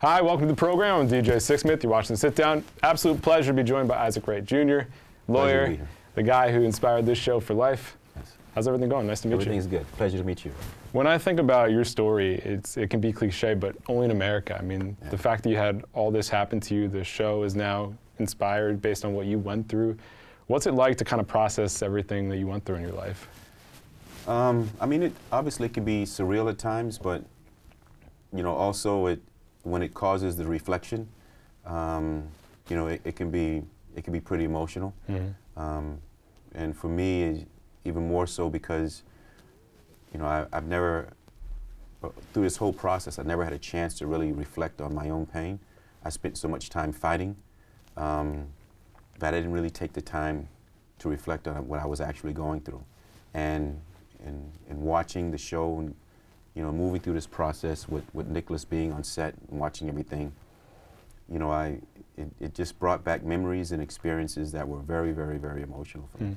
Hi, welcome to the program. I'm DJ Sixsmith. You're watching Sit Down. Absolute pleasure to be joined by Isaac Wright Jr., lawyer, the guy who inspired this show for life. Yes. How's everything going? Nice to meet you. Everything's good. Pleasure to meet you. When I think about your story, it can be cliche, but only in America. I mean, the fact that you had all this happen to you, the show is now inspired based on what you went through. What's it like to kind of process everything that you went through in your life? I mean, it obviously can be surreal at times, but you know, also when it causes the reflection, you know, it can be pretty emotional. Mm-hmm. And for me, even more so because, you know, I've never, through this whole process, I never had a chance to really reflect on my own pain. I spent so much time fighting that I didn't really take the time to reflect on what I was actually going through. And watching the show and, you know, moving through this process with Nicholas being on set and watching everything, you know, it just brought back memories and experiences that were very, very, very emotional for me.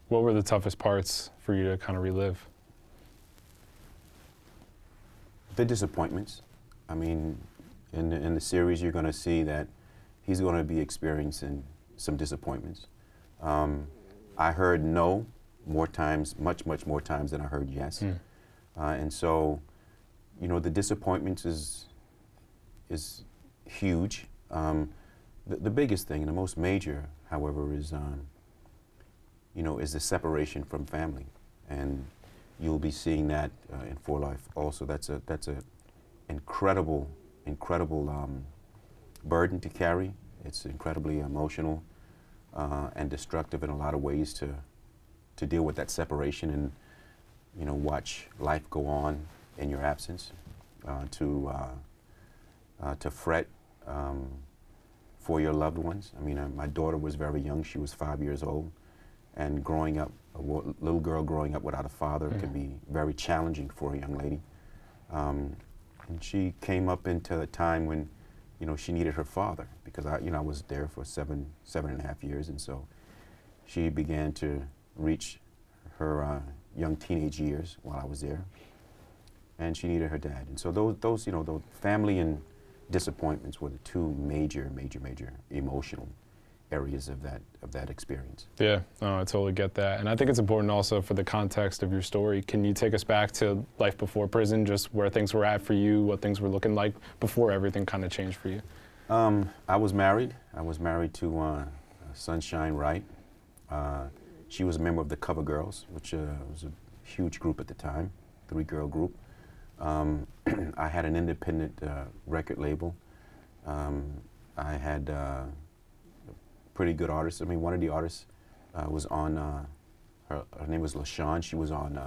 What were the toughest parts for you to kind of relive? The disappointments. I mean, in the series, you're going to see that he's going to be experiencing some disappointments. I heard no more times, much more times than I heard yes. And so, you know, the disappointments is huge. The biggest thing and the most major, however, is you know, is the separation from family, and you'll be seeing that in For Life also. That's a incredible burden to carry. It's incredibly emotional and destructive in a lot of ways to deal with that separation and, you know, watch life go on in your absence, to fret for your loved ones. I mean, my daughter was very young. She was 5 years old. And growing up, a little girl growing up without a father can be very challenging for a young lady. And she came up into the time when, you know, she needed her father, because I was there for seven and a half years, and so she began to reach her young teenage years while I was there, and she needed her dad. And so those you know, those family and disappointments were the two major emotional areas of that experience. Yeah, no, I totally get that. And I think it's important also for the context of your story. Can you take us back to life before prison, just where things were at for you, what things were looking like before everything kind of changed for you? I was married. I was married to Sunshine Wright. She was a member of the Cover Girls, which was a huge group at the time, 3-girl group. I had an independent record label. I had pretty good artists. I mean, one of the artists was on, her name was LaShawn. She was on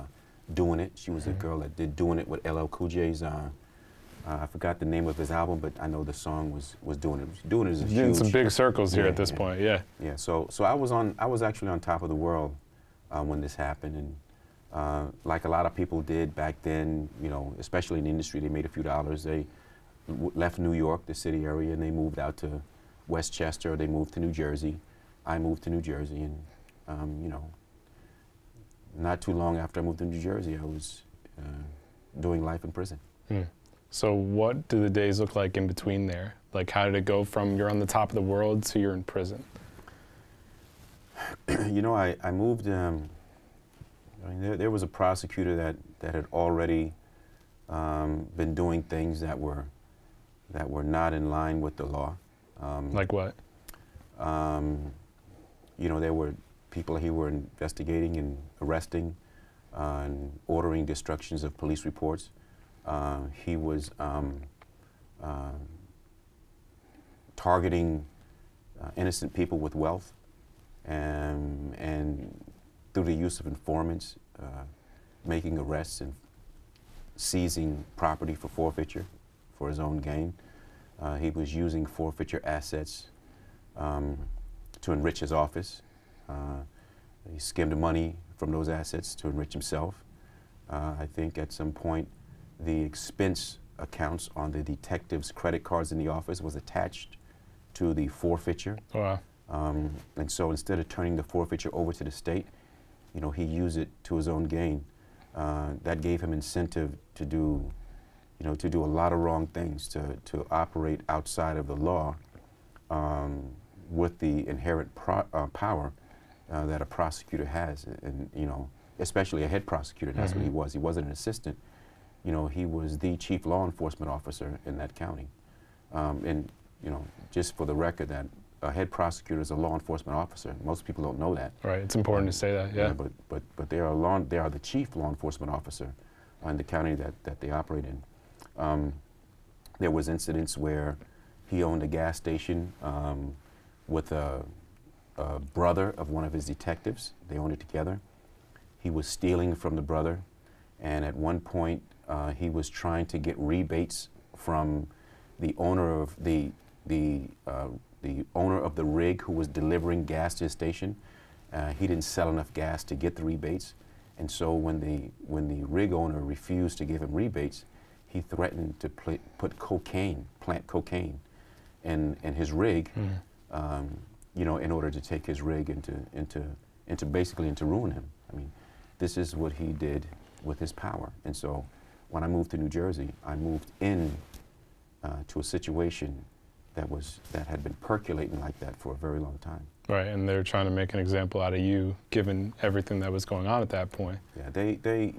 Doing It. She was a girl that did Doing It with LL Cool J's. I forgot the name of his album, but I know the song was Doing It. Doing It is a huge... In some big circles here at this point, yeah. Yeah, so I was actually on top of the world when this happened, and like a lot of people did back then, you know, especially in the industry, they made a few dollars. They left New York, the city area, and they moved out to Westchester. They moved to New Jersey. I moved to New Jersey, and you know, not too long after I moved to New Jersey, I was doing life in prison. So what do the days look like in between there? Like, how did it go from you're on the top of the world to you're in prison? You know, I moved, I mean, there was a prosecutor that had already been doing things that were not in line with the law. Like what? You know, there were people he were investigating and arresting and ordering destructions of police reports. He was targeting innocent people with wealth, and through the use of informants, making arrests and seizing property for forfeiture for his own gain. He was using forfeiture assets to enrich his office. He skimmed money from those assets to enrich himself. I think at some point the expense accounts on the detectives' credit cards in the office was attached to the forfeiture. Wow. And so instead of turning the forfeiture over to the state, you know, he used it to his own gain. That gave him incentive to do to do a lot of wrong things, to operate outside of the law with the inherent power that a prosecutor has, and especially a head prosecutor. That's what he was. He wasn't an assistant. He was the chief law enforcement officer in that county. And just for the record, that a head prosecutor is a law enforcement officer. Most people don't know that. Right. It's important to say that. Yeah. But they are the chief law enforcement officer in the county that they operate in. There was incidents where he owned a gas station with a brother of one of his detectives. They owned it together. He was stealing from the brother, and at one point he was trying to get rebates from the owner of the owner of the rig who was delivering gas to his station. He didn't sell enough gas to get the rebates, and so when the rig owner refused to give him rebates, he threatened to plant cocaine in his rig, in order to take his rig into basically ruin him. I mean, this is what he did with his power. And so when I moved to New Jersey, I moved in to a situation that had been percolating like that for a very long time. Right, and they're trying to make an example out of you, given everything that was going on at that point. Yeah, they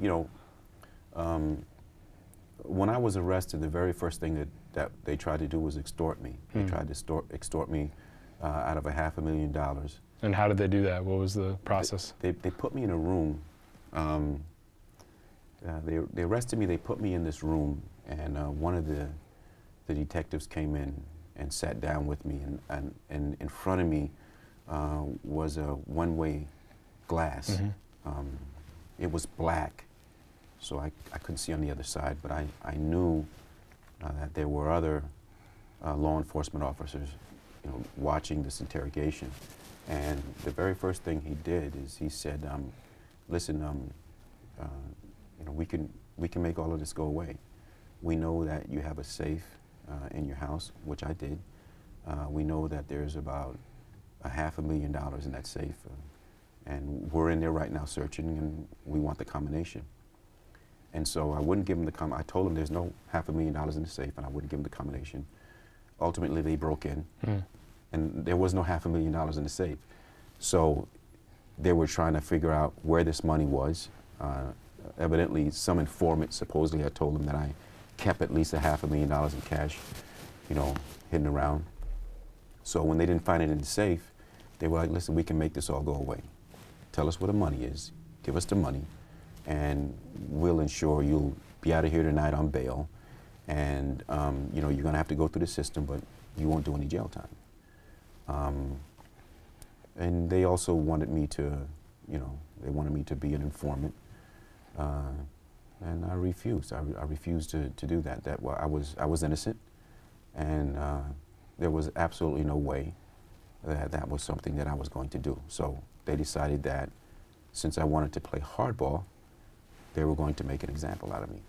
when I was arrested, the very first thing that they tried to do was extort me. They tried to extort me out of $500,000. And how did they do that? What was the process? They put me in a room. They arrested me. They put me in this room, and one of the detectives came in and sat down with me, and in front of me was a one-way glass. It was black, so I couldn't see on the other side, but I knew that there were other law enforcement officers watching this interrogation. And the very first thing he did is he said, listen, we can make all of this go away. We know that you have a safe in your house, which I did. We know that there's about $500,000 in that safe, and we're in there right now searching, and we want the combination. And so I wouldn't give him I told him there's no $500,000 in the safe, and I wouldn't give him the combination. Ultimately, they broke in, and there was no $500,000 in the safe. So they were trying to figure out where this money was. Evidently, some informant supposedly had told them that I kept at least $500,000 in cash, hidden around. So when they didn't find it in the safe, they were like, listen, we can make this all go away. Tell us where the money is, give us the money, and we'll ensure you'll be out of here tonight on bail. And you're gonna have to go through the system, but you won't do any jail time. And they also wanted me to, they wanted me to be an informant. And I refused. I refused to do that. I was innocent, and there was absolutely no way that was something that I was going to do. So they decided that since I wanted to play hardball, they were going to make an example out of me.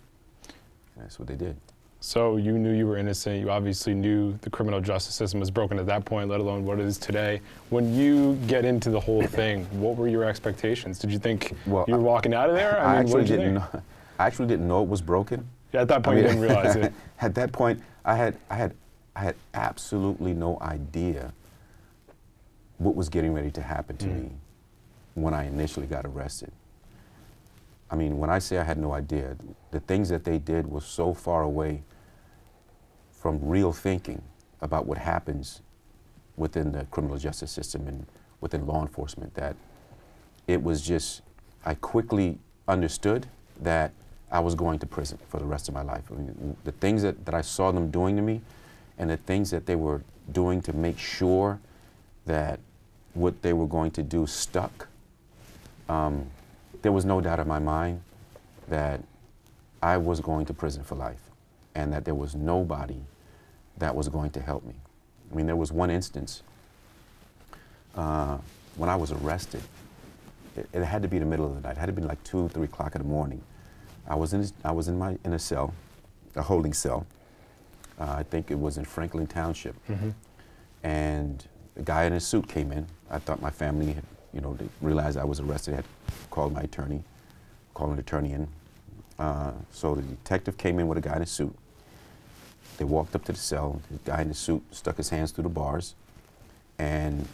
And that's what they did. So you knew you were innocent. You obviously knew the criminal justice system was broken at that point, let alone what it is today. When you get into the whole thing, what were your expectations? Did you think you were walking out of there? I actually didn't know it was broken. Yeah, at that point you didn't realize it. At that point, I had absolutely no idea what was getting ready to happen to me when I initially got arrested. I mean, when I say I had no idea, the things that they did were so far away from real thinking about what happens within the criminal justice system and within law enforcement that it was just, I quickly understood that I was going to prison for the rest of my life. I mean, the things that I saw them doing to me and the things that they were doing to make sure that what they were going to do stuck, there was no doubt in my mind that I was going to prison for life and that there was nobody that was going to help me. I mean, there was one instance when I was arrested. It had to be the middle of the night. It had to be like 2, 3 o'clock in the morning. I was in a cell, a holding cell. I think it was in Franklin Township. And a guy in a suit came in. I thought my family had, they realized I was arrested. I had called my attorney, called an attorney in, So the detective came in with a guy in a suit. They walked up to the cell. The guy in the suit stuck his hands through the bars, and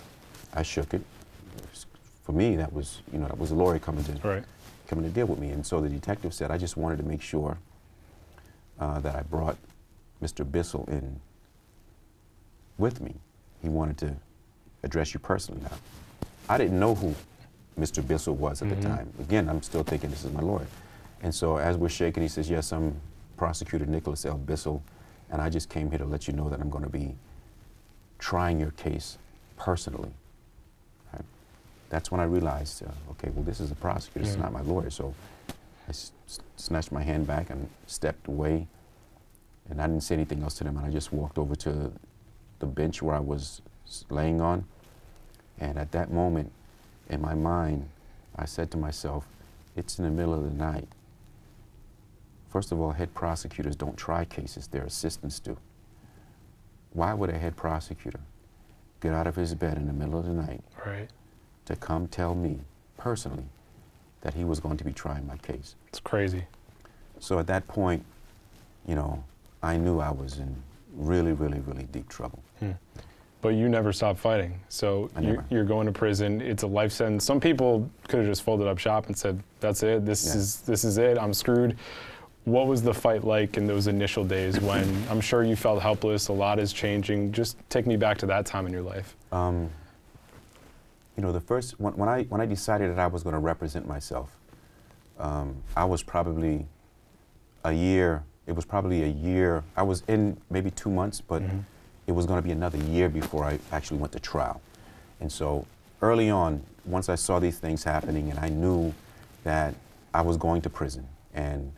I shook it. For me, that was, that was a lawyer coming to deal with me. And so the detective said, I just wanted to make sure that I brought Mr. Bissell in with me. He wanted to address you personally now. I didn't know who Mr. Bissell was at the time. Again, I'm still thinking this is my lawyer. And so as we're shaking, he says, yes, I'm Prosecutor Nicholas L. Bissell, and I just came here to let you know that I'm going to be trying your case personally. Right? That's when I realized, okay, well, this is a prosecutor, this is not my lawyer. So I snatched my hand back and stepped away, and I didn't say anything else to them, and I just walked over to the bench where I was laying on. And at that moment, in my mind, I said to myself, it's in the middle of the night. First of all, head prosecutors don't try cases, their assistants do. Why would a head prosecutor get out of his bed in the middle of the night to come tell me personally that he was going to be trying my case? It's crazy. So at that point, I knew I was in really, really, really deep trouble. But you never stopped fighting. So you're going to prison. It's a life sentence. Some people could have just folded up shop and said, that's it, this is it, I'm screwed. What was the fight like in those initial days when I'm sure you felt helpless, a lot is changing? Just take me back to that time in your life. The first, when I decided that I was going to represent myself, I was probably a year, I was in maybe 2 months, but it was going to be another year before I actually went to trial. And so early on, once I saw these things happening and I knew that I was going to prison, and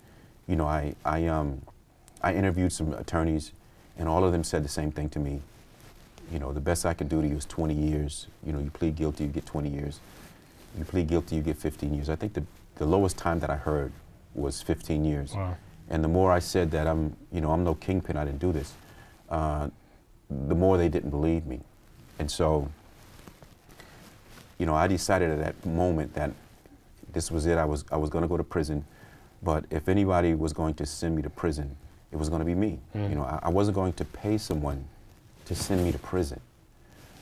I interviewed some attorneys, and all of them said the same thing to me. The best I could do to you is 20 years. You plead guilty, you get 20 years. You plead guilty, you get 15 years. I think the lowest time that I heard was 15 years. Wow. And the more I said that I'm no kingpin, I didn't do this, the more they didn't believe me. And so, I decided at that moment that this was it. I was going to go to prison, but if anybody was going to send me to prison, it was going to be me. I wasn't going to pay someone to send me to prison.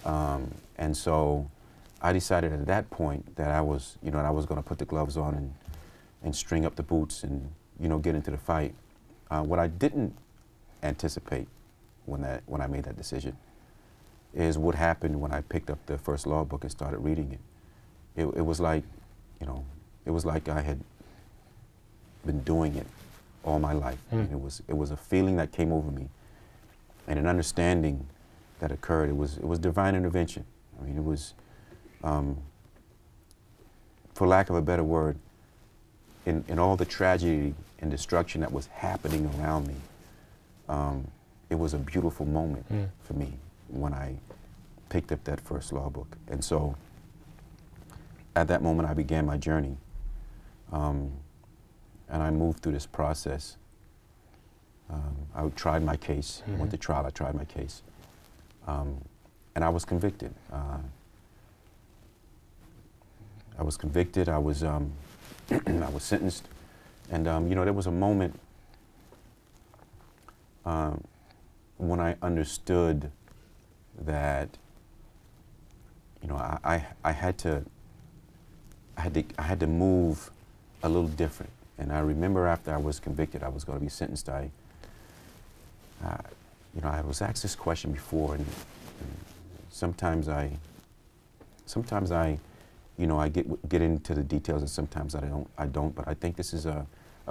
And so I decided at that point that I was going to put the gloves on and string up the boots and, get into the fight. What I didn't anticipate when I made that decision is what happened when I picked up the first law book and started reading it. It was like, it was like I had been doing it all my life. It was a feeling that came over me, and an understanding that occurred. It was divine intervention. I mean, it was, for lack of a better word, in all the tragedy and destruction that was happening around me, it was a beautiful moment for me when I picked up that first law book. And so at that moment I began my journey, and I moved through this process. I tried my case, went to trial, I tried my case, and I was convicted. I was convicted, I was sentenced, and there was a moment when I understood that I had to move a little different. And I remember after I was convicted, I was going to be sentenced. I was asked this question before, and sometimes I get into the details, and sometimes I don't. But I think this is a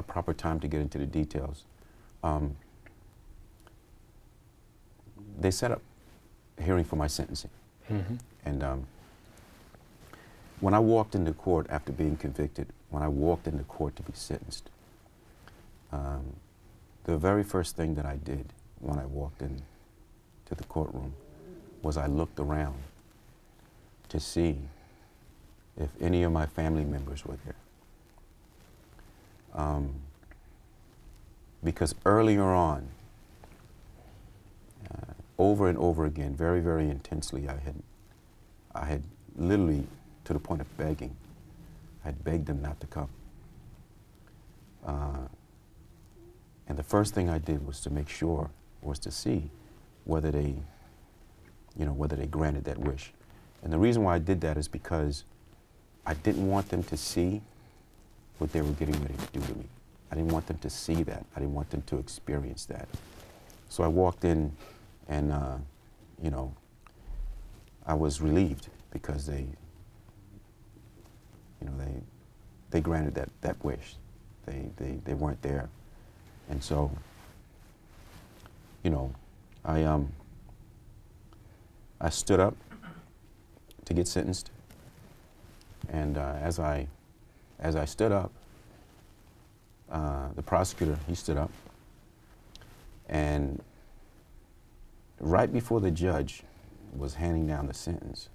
proper time to get into the details. They set up a hearing for my sentencing, and when I walked into court after being convicted, when I walked into court to be sentenced, the very first thing that I did when I walked into the courtroom was I looked around to see if any of my family members were there. Because earlier on, over and over again, very, very intensely, I had literally, to the point of begging, I had begged them not to come. And the first thing I did was to make sure, was to see whether they, whether they granted that wish. And the reason why I did that is because I didn't want them to see what they were getting ready to do to me. I didn't want them to see that. I didn't want them to experience that. So I walked in and, I was relieved because they granted that wish. They weren't there. And so, I stood up to get sentenced. And as I stood up, the prosecutor, he stood up. And right before the judge was handing down the sentence,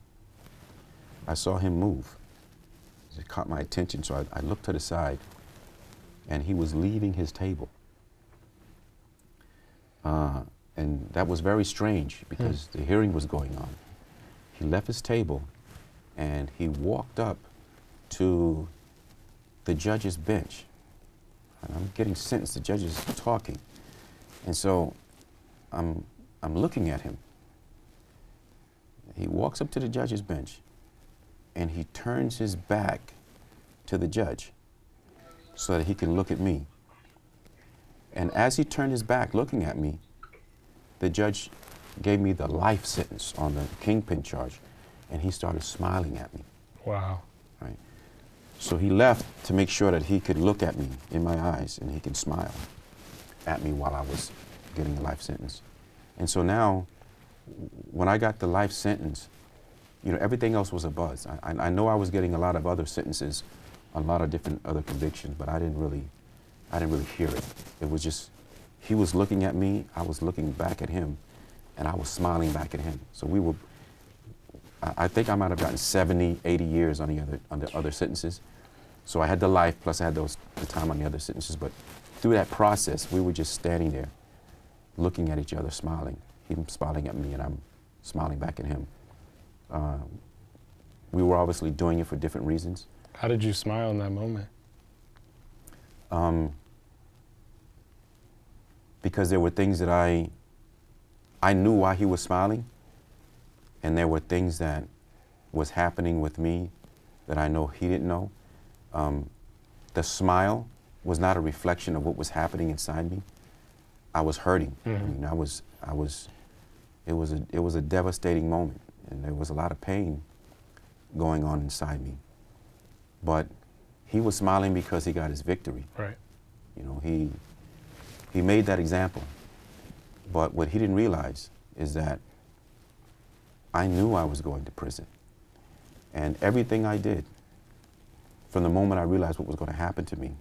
I saw him move. It caught my attention, so I looked to the side, and he was leaving his table. And that was very strange because the hearing was going on. He left his table, and he walked up to the judge's bench. And I'm getting sentenced, the judge is talking. And so I'm looking at him. He walks up to the judge's bench, and he turns his back to the judge so that he can look at me. And as he turned his back looking at me, the judge gave me the life sentence on the kingpin charge, and he started smiling at me. Wow. Right? So he left to make sure that he could look at me in my eyes and he could smile at me while I was getting a life sentence. And so now, when I got the life sentence, everything else was a buzz. I know I was getting a lot of other sentences, a lot of different other convictions, but I didn't really hear it. It was just, he was looking at me, I was looking back at him, and I was smiling back at him. So we were, I think I might have gotten 70, 80 years on the other sentences. So I had the life, plus I had the time on the other sentences, but through that process, we were just standing there, looking at each other, smiling. Him smiling at me, and I'm smiling back at him. We were obviously doing it for different reasons. How did you smile in that moment? Because there were things that I knew why he was smiling, and there were things that was happening with me that I know he didn't know. The smile was not a reflection of what was happening inside me. I was hurting. Mm-hmm. I mean, it was a devastating moment, and there was a lot of pain going on inside me. But he was smiling because he got his victory. Right. He made that example. But what he didn't realize is that I knew I was going to prison. And everything I did, from the moment I realized what was going to happen to me,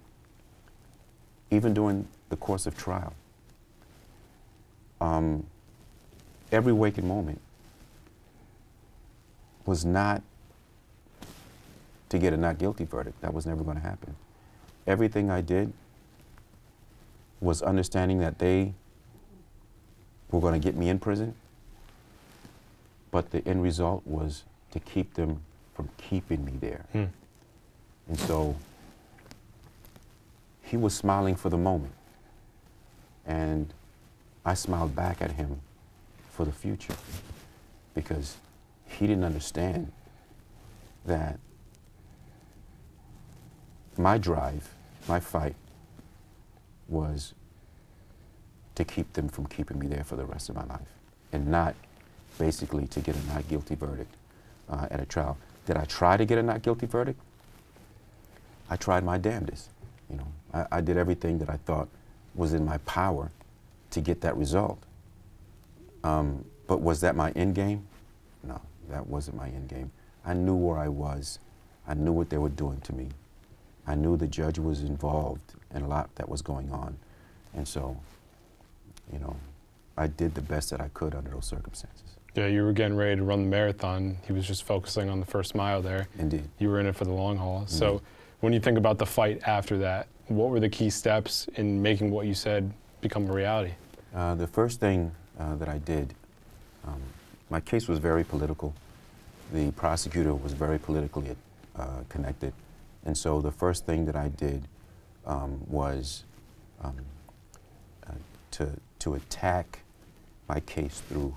even during the course of trial, every waking moment was not to get a not guilty verdict. That was never going to happen. Everything I did was understanding that they were going to get me in prison, but the end result was to keep them from keeping me there. And so he was smiling for the moment, and I smiled back at him for the future, because he didn't understand that my drive, my fight, was to keep them from keeping me there for the rest of my life, and not basically to get a not guilty verdict at a trial. Did I try to get a not guilty verdict? I tried my damnedest. I did everything that I thought was in my power to get that result. But was that my end game? No, that wasn't my end game. I knew where I was. I knew what they were doing to me. I knew the judge was involved in a lot that was going on. And so, I did the best that I could under those circumstances. Yeah, you were getting ready to run the marathon. He was just focusing on the first mile there. Indeed. You were in it for the long haul. Indeed. So when you think about the fight after that, what were the key steps in making what you said become a reality? The first thing that I did, my case was very political. The prosecutor was very politically connected. And so the first thing that I did was to attack my case through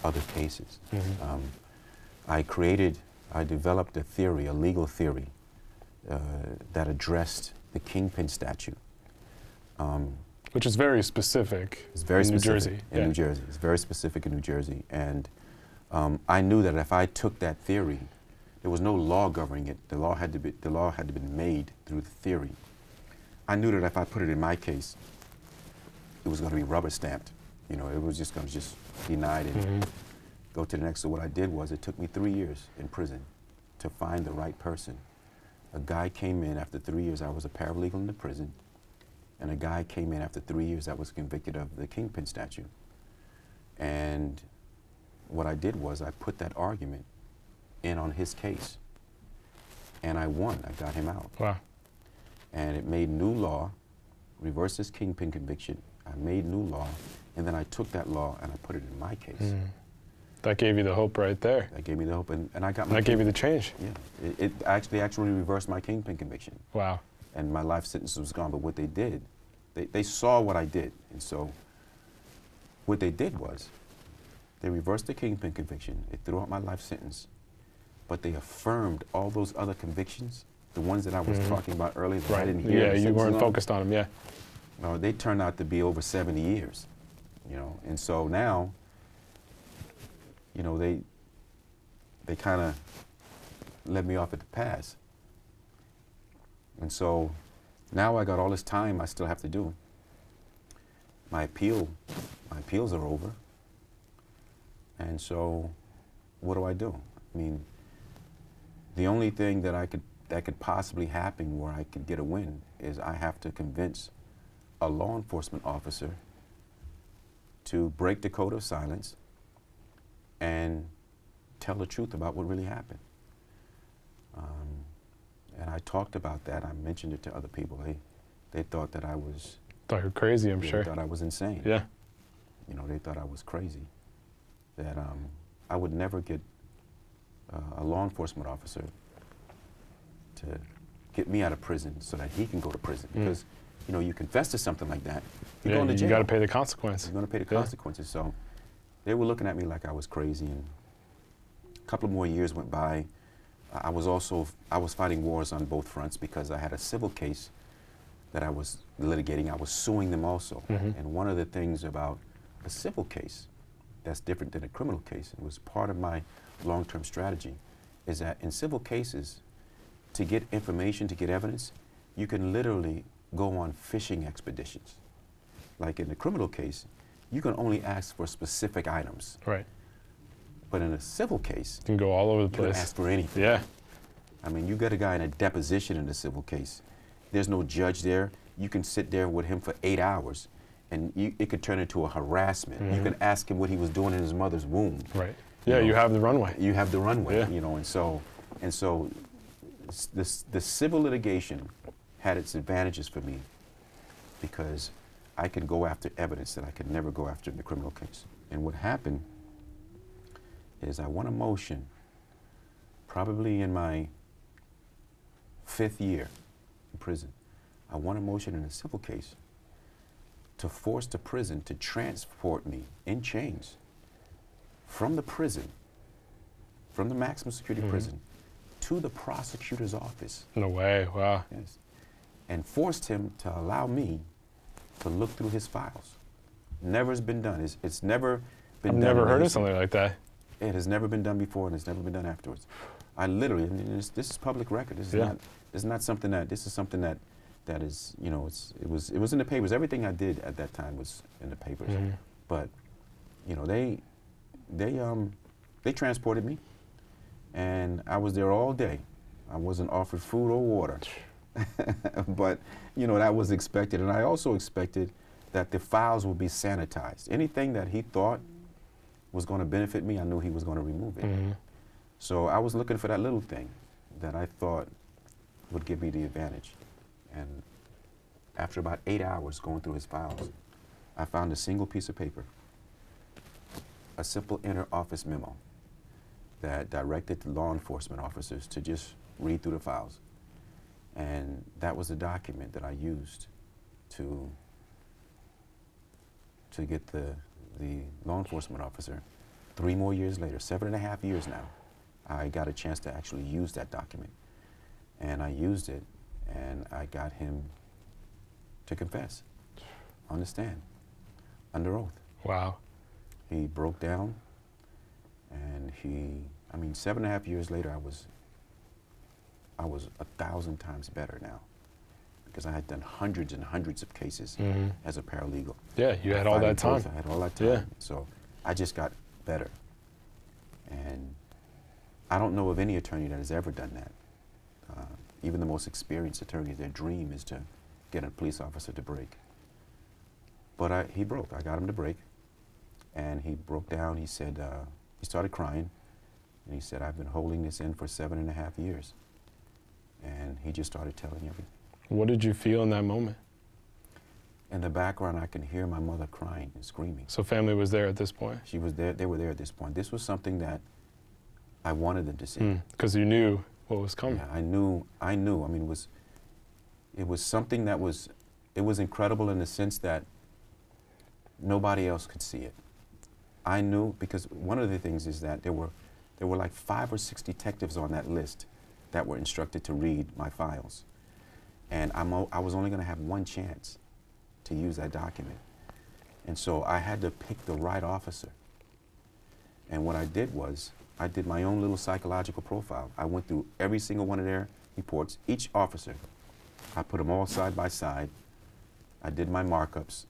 other cases. I developed a theory, a legal theory, that addressed the kingpin statute. Which is very specific. It's very in specific New Jersey. in New Jersey. It's very specific in New Jersey, and I knew that if I took that theory, there was no law governing it. The law had to be made through the theory. I knew that if I put it in my case, it was going to be rubber stamped. You know, it was just going to be denied and go to the next. So what I did was, it took me 3 years in prison to find the right person. A guy came in after 3 years. I was a paralegal in the prison, and a guy came in after 3 years that was convicted of the kingpin statute. And what I did was, I put that argument in on his case, and I won. I got him out. Wow. And it made new law, reversed his kingpin conviction. I made new law, and then I took that law and I put it in my case. That gave you the hope right there. That gave me the hope, and I got my. That gave you the change. Yeah, it actually reversed my kingpin conviction. Wow. And my life sentence was gone. But what they did, they saw what I did, and so what they did was, they reversed the kingpin conviction. It threw out my life sentence, but they affirmed all those other convictions, the ones that I was talking about earlier that I didn't hear. Yeah, you weren't focused on them. Yeah. No, they turned out to be over 70 years, you know, and so now, you know, they kind of let me off at the pass. And so now I got all this time I still have to do. My appeals are over. And so what do? I mean, the only thing that could possibly happen where I could get a win is I have to convince a law enforcement officer to break the code of silence and tell the truth about what really happened. And I talked about that. I mentioned it to other people. They thought that I was... Thought you were crazy, I'm sure. They thought I was insane. Yeah. You know, they thought I was crazy. That I would never get a law enforcement officer to get me out of prison so that he can go to prison. Because, you know, you confess to something like that, you're going to jail. You got to pay the consequence. You're going to pay the consequences. So they were looking at me like I was crazy, and a couple of more years went by. I was fighting wars on both fronts because I had a civil case that I was litigating. I was suing them also. And one of the things about a civil case that's different than a criminal case, it was part of my long-term strategy, is that in civil cases, to get information, to get evidence, you can literally go on fishing expeditions. Like in the criminal case, you can only ask for specific items. Right. But in a civil case, you can go all over the place. You can ask for anything. Yeah. I mean, you got a guy in a deposition in a civil case. There's no judge there. You can sit there with him for 8 hours, and it could turn into a harassment. You can ask him what he was doing in his mother's womb. Right. Yeah, you have the runway. You have the runway, yeah. You know, and so the civil litigation had its advantages for me because I could go after evidence that I could never go after in the criminal case. And what happened is I won a motion probably in my 5th year in prison. I won a motion in a civil case to force the prison to transport me in chains from the prison, from the maximum security prison, to the prosecutor's office. No way, wow. Yes. And forced him to allow me to look through his files. Never has been done. It's never been done. I've never heard of something like that. It has never been done before, and it's never been done afterwards. I literally, and this is public record. This is not something that. This is something that is, you know, it was in the papers. Everything I did at that time was in the papers. But, you know, they transported me, and I was there all day. I wasn't offered food or water, but you know that was expected, and I also expected that the files would be sanitized. Anything that he thought was going to benefit me, I knew he was going to remove it. So I was looking for that little thing that I thought would give me the advantage. And after about 8 hours going through his files, I found a single piece of paper, a simple inter-office memo that directed the law enforcement officers to just read through the files. And that was the document that I used to to get the law enforcement officer. 3 more years later, 7.5 years now, I got a chance to actually use that document. And I used it, and I got him to confess on the stand, under oath. Wow. He broke down, and I mean, 7.5 years later, I was 1,000 times better now, because I had done hundreds and hundreds of cases as a paralegal. Yeah, you had all that time. I had all that time. Yeah. So I just got better. And I don't know of any attorney that has ever done that. Even the most experienced attorneys, their dream is to get a police officer to break. But he broke. I got him to break. And he broke down. He said, he started crying. And he said, I've been holding this in for 7.5 years. And he just started telling everything. What did you feel in that moment? In the background, I can hear my mother crying and screaming. So family was there at this point? She was there. They were there at this point. This was something that I wanted them to see. Because you knew what was coming. Yeah, I knew. I mean, it was something that it was incredible in the sense that nobody else could see it. I knew, because one of the things is that there were like 5 or 6 detectives on that list that were instructed to read my files. And I was only going to have one chance to use that document. And so I had to pick the right officer. And what I did was, I did my own little psychological profile. I went through every single one of their reports, each officer. I put them all side by side. I did my markups.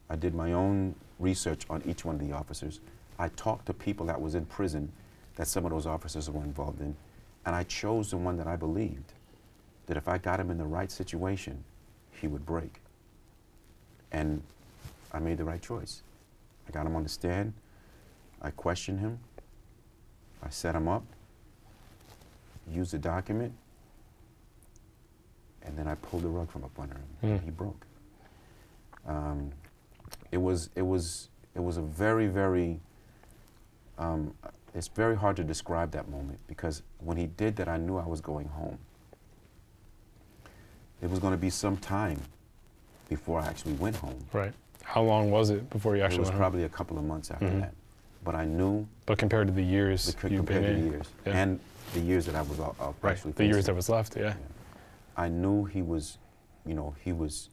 I did my own research on each one of the officers. I talked to people that was in prison that some of those officers were involved in. And I chose the one that I believed that if I got him in the right situation, he would break. And I made the right choice. I got him on the stand. I questioned him. I set him up, used the document, and then I pulled the rug from up under him. And he broke. It was a very, very, it's very hard to describe that moment, because when he did that, I knew I was going home. It was going to be some time before I actually went home. Right. How long was it before you actually went home? It was probably a couple of months after that. But I knew. But compared to the years you've been in. And the years that I was actually the years that was left, yeah. I knew he was, you know, it was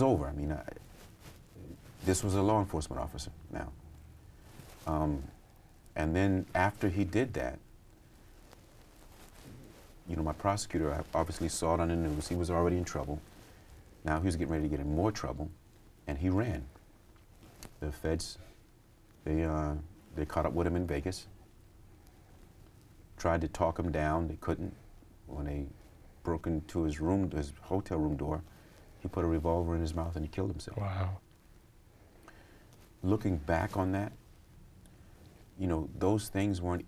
over. I mean, this was a law enforcement officer now. And then after he did that, you know, my prosecutor obviously saw it on the news. He was already in trouble. Now he was getting ready to get in more trouble, and he ran. The feds, they caught up with him in Vegas, tried to talk him down. They couldn't. When they broke into his room, his hotel room door, he put a revolver in his mouth and he killed himself. Wow. Looking back on that, you know, those things weren't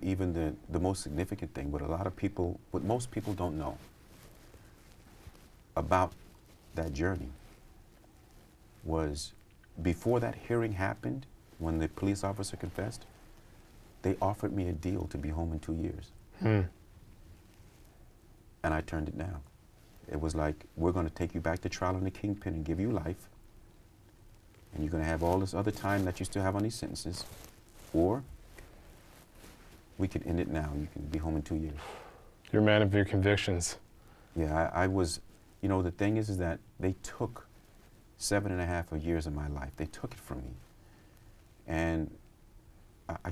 even the most significant thing. But what most people don't know about that journey was, before that hearing happened, when the police officer confessed, they offered me a deal to be home in 2 years. And I turned it down. It was like, we're going to take you back to trial on the Kingpin and give you life, and you're going to have all this other time that you still have on these sentences, or we can end it now. You can be home in 2 years. You're a man of your convictions. Yeah, I was, you know, the thing is that they took 7.5 years of my life. They took it from me. And I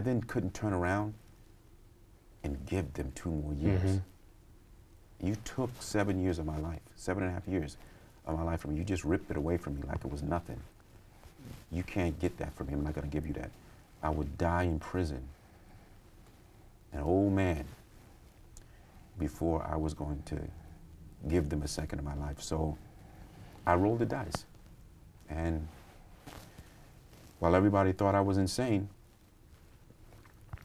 then couldn't turn around and give them 2 more years. You took 7 years of my life, 7.5 years of my life from me. You just ripped it away from me like it was nothing. You can't get that from me. I'm not going to give you that. I would die in prison, an old man, before I was going to give them a second of my life. So I rolled the dice. And while everybody thought I was insane,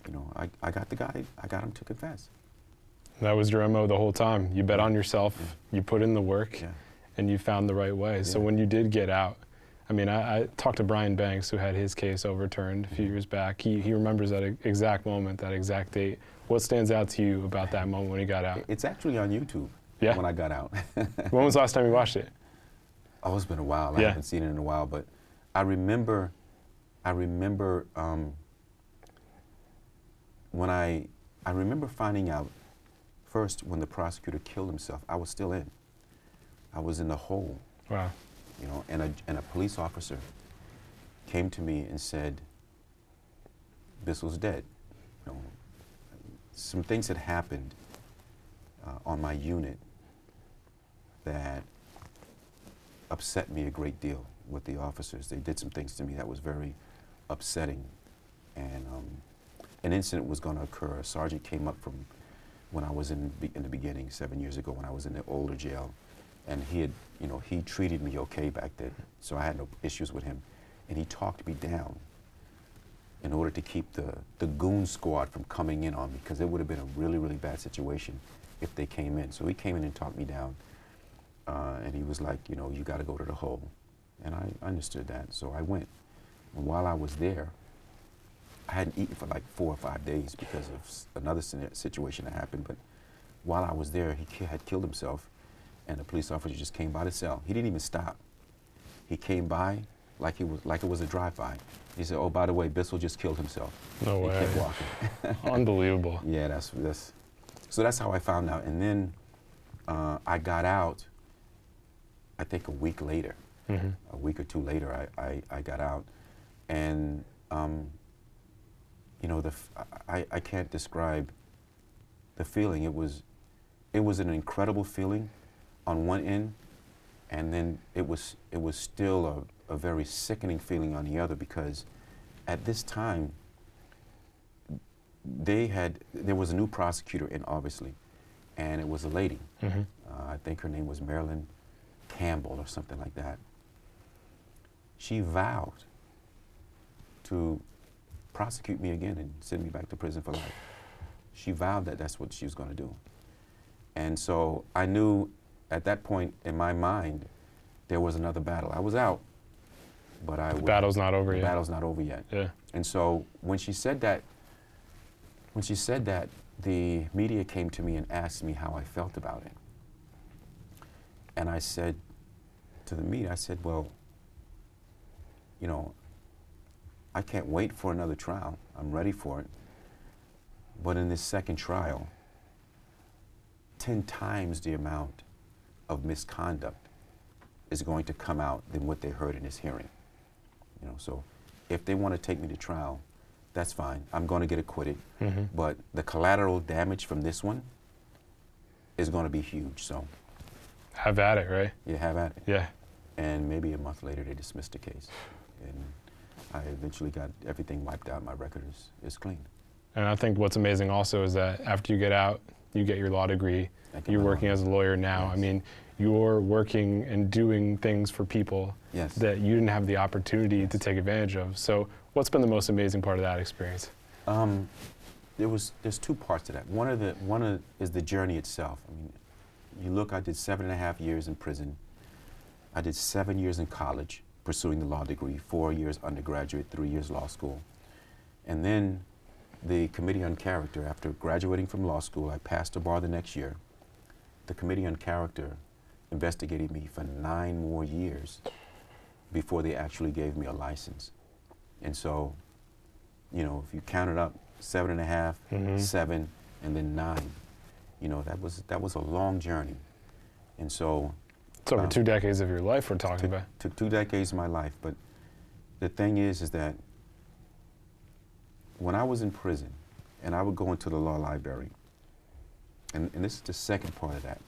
you know, I got the guy, I got him to confess. That was your MO the whole time. You bet on yourself, you put in the work, and you found the right way. So when you did get out, I mean, I talked to Brian Banks, who had his case overturned a few years back. He remembers that exact moment, that exact date. What stands out to you about that moment when he got out? It's actually on YouTube when I got out. When was the last time you watched it? Oh, it's been a while. Yeah. I haven't seen it in a while, but I remember when I remember finding out first when the prosecutor killed himself. I was still in. I was in the hole. Wow. You know, and a police officer came to me and said, Bissell's dead. You know, some things had happened on my unit that upset me a great deal with the officers. They did some things to me that was very upsetting. And an incident was going to occur. A sergeant came up from when I was in the beginning, 7 years ago, when I was in the older jail. And he had, you know, he treated me okay back then, so I had no issues with him. And he talked me down in order to keep the goon squad from coming in on me, because it would have been a really, really bad situation if they came in. So he came in and talked me down. And he was like, you know, you got to go to the hole. And I understood that, so I went. And while I was there, I hadn't eaten for like 4 or 5 days because of another situation that happened. But while I was there, he had killed himself, and the police officer just came by the cell. He didn't even stop. He came by like it was a drive-by. He said, "Oh, by the way, Bissell just killed himself." No way. He kept walking. Unbelievable. Yeah, so that's how I found out. And then I got out, I think a week later. Mm-hmm. A week or two later, I got out. And, you know, I can't describe the feeling. It was an incredible feeling on one end, and then it was still a very sickening feeling on the other, because at this time, there was a new prosecutor in, obviously, and it was a lady. Mm-hmm. I think her name was Marilyn Campbell or something like that. She vowed to prosecute me again and send me back to prison for life. She vowed that that's what she was going to do. And so I knew at that point in my mind there was another battle. I was out, but The battle's not over yet. The battle's not over yet. Yeah. And so when she said that, the media came to me and asked me how I felt about it. And I said to the media, I said, well, you know, I can't wait for another trial. I'm ready for it. But in this second trial, 10 times the amount of misconduct is going to come out than what they heard in this hearing. You know, so if they want to take me to trial, that's fine. I'm going to get acquitted. Mm-hmm. But the collateral damage from this one is going to be huge. So Have at it, right? you have at it. Yeah. And maybe a month later, they dismissed the case. And I eventually got everything wiped out. My record is clean. And I think what's amazing also is that after you get out, you get your law degree. You're working as a lawyer now. Yes. I mean, you're working and doing things for people Yes. that you didn't have the opportunity to take advantage of. So what's been the most amazing part of that experience? There's two parts to that. One is the journey itself. I mean, you look, I did 7.5 years in prison. I did 7 years in college pursuing the law degree, 4 years undergraduate, 3 years law school. And then the Committee on Character, after graduating from law school, I passed the bar the next year. The Committee on Character investigated me for 9 more years before they actually gave me a license. And so, you know, if you count it up, 7.5, Mm-hmm. 7, and then 9, you know, that was a long journey. And so It's over 2 decades of your life we're talking about. took 2 decades of my life. But the thing is that when I was in prison and I would go into the law library, and this is the second part of that,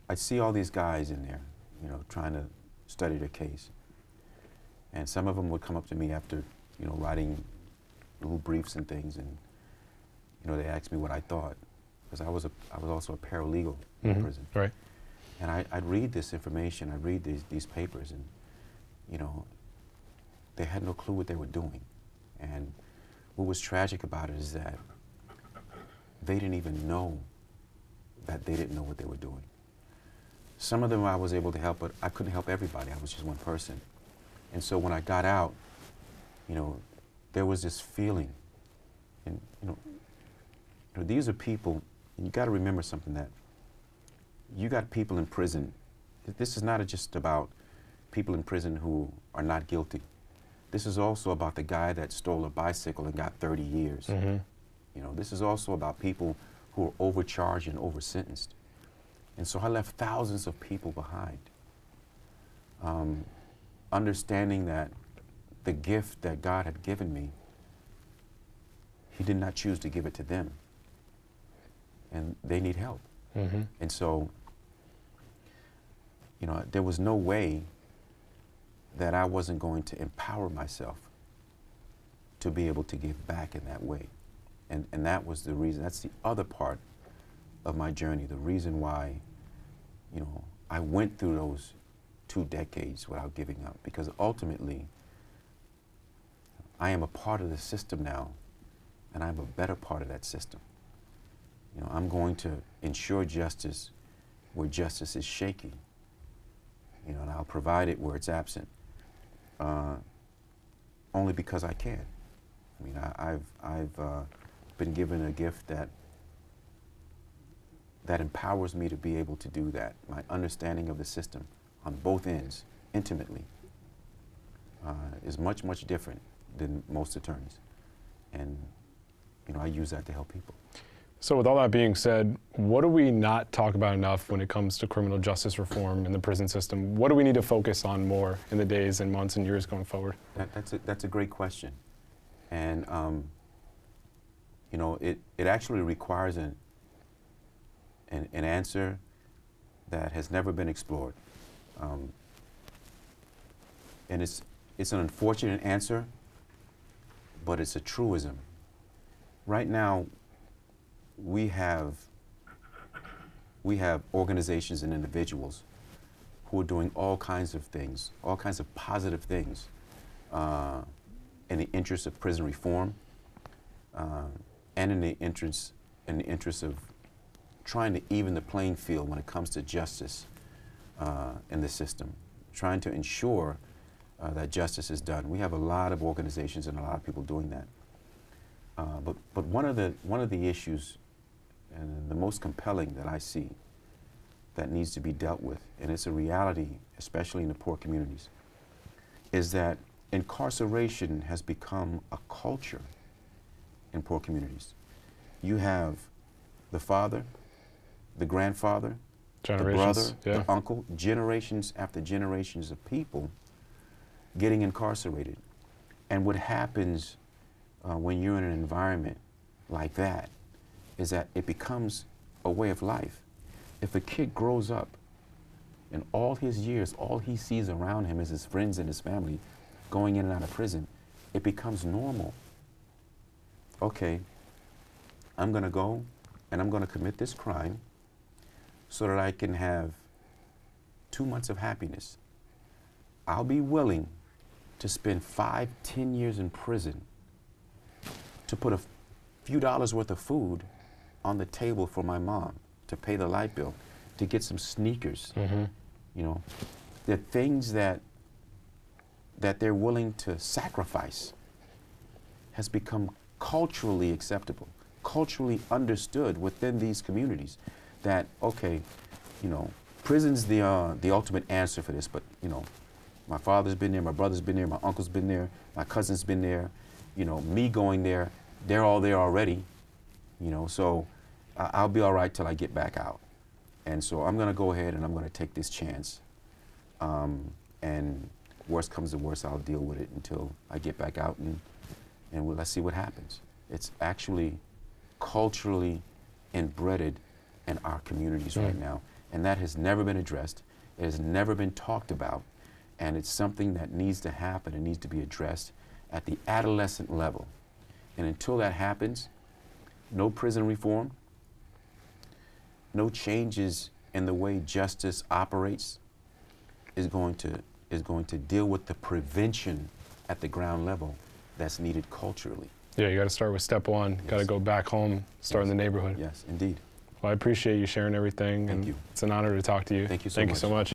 I'd see all these guys in there, you know, trying to study their case. And some of them would come up to me after, you know, writing little briefs and things, and, you know, they asked me what I thought, because I was also a paralegal in prison. Right. And I'd read this information, I'd read these papers, and, you know, they had no clue what they were doing. And what was tragic about it is that they didn't even know that they didn't know what they were doing. Some of them I was able to help, but I couldn't help everybody. I was just one person. And so when I got out, you know, there was this feeling. And, you know, these are people, and you got to remember something, that you got people in prison This is not just about people in prison who are not guilty. This is also about the guy that stole a bicycle and got 30 years. Mm-hmm. You know, this is also about people who are overcharged and over-sentenced. And so I left thousands of people behind. Understanding that the gift that God had given me, He did not choose to give it to them. And they need help. Mm-hmm. And so, you know, there was no way that I wasn't going to empower myself to be able to give back in that way. And that was the reason, that's the other part of my journey, the reason why, you know, I went through those 2 decades without giving up, because ultimately, I am a part of the system now, and I'm a better part of that system. You know, I'm going to ensure justice where justice is shaky, you know, and I'll provide it where it's absent, only because I can. I mean, I've been given a gift that empowers me to be able to do that. My understanding of the system on both ends, intimately, is much, much different than most attorneys. And, you know, I use that to help people. So with all that being said, what do we not talk about enough when it comes to criminal justice reform in the prison system? What do we need to focus on more in the days and months and years going forward? That's a great question. And, you know, it actually requires an answer that has never been explored. And it's an unfortunate answer, but it's a truism. Right now, we have organizations and individuals who are doing all kinds of things, all kinds of positive things, in the interest of prison reform, and in the interest of trying to even the playing field when it comes to justice in the system, trying to ensure that justice is done. We have a lot of organizations and a lot of people doing that. But one of the issues, and the most compelling that I see, that needs to be dealt with, and it's a reality, especially in the poor communities, is that incarceration has become a culture in poor communities. You have the father, the grandfather, the brother, the uncle, generations after generations of people getting incarcerated. And what happens when you're in an environment like that is that it becomes a way of life. If a kid grows up and all his years, all he sees around him is his friends and his family going in and out of prison, it becomes normal. Okay, I'm gonna go and I'm gonna commit this crime so that I can have 2 months of happiness. I'll be willing to spend 5, 10 years in prison to put a few dollars worth of food on the table for my mom, to pay the light bill, to get some sneakers. Mm-hmm. You know, the things that they're willing to sacrifice has become culturally acceptable, culturally understood within these communities. That, okay, you know, prison's the ultimate answer for this, but, you know, my father's been there, my brother's been there, my uncle's been there, my cousin's been there, you know, me going there, they're all there already, you know, so I'll be all right till I get back out. And so I'm gonna go ahead and I'm gonna take this chance. And worst comes to worst, I'll deal with it until I get back out, and let's see what happens. It's actually culturally embedded in our communities right now. And that has never been addressed. It has never been talked about. And it's something that needs to happen and needs to be addressed at the adolescent level. And until that happens, no prison reform, no changes in the way justice operates is going to deal with the prevention at the ground level that's needed culturally. Yeah, you got to start with step one. Yes. Got to go back home, start in the neighborhood. Yes, indeed. Well, I appreciate you sharing everything. Thank you. It's an honor to talk to you. Thank you so much. Thank you so much.